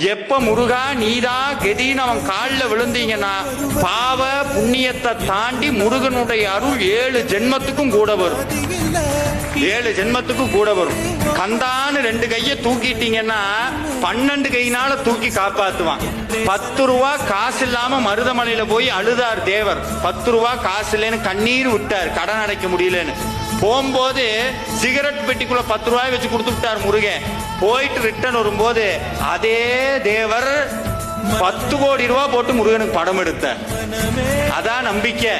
எப்ப முருகா நீதா கெதின்னு அவன் காலில் விழுந்தீங்கன்னா பாவ புண்ணியத்தை தாண்டி முருகனுடைய அருள் 7 ஜென்மத்துக்கும் கூட வரும். 7 ஜென்மத்துக்கும் கூட வரும். கந்தான்னு 2 கையை தூக்கிட்டீங்கன்னா 12 கையினால தூக்கி காப்பாத்துவான். 10 ரூபா காசு இல்லாம மருதமலையில போய் அழுதார் தேவர். 10 ரூபா காசு இல்லைன்னு கண்ணீர் விட்டார், கடன் அடைக்க முடியலன்னு. போகும்போது சிகரெட் பெட்டிக்குள்ள 10 ரூபாய் வச்சு கொடுத்து விட்டார் முருகன். போயிட்டு ரிட்டர்ன் வரும்போது அதே தேவர் 10 கோடி ரூபாய் போட்டு முருகனுக்கு படம் எடுத்தார். அதான் நம்பிக்கை.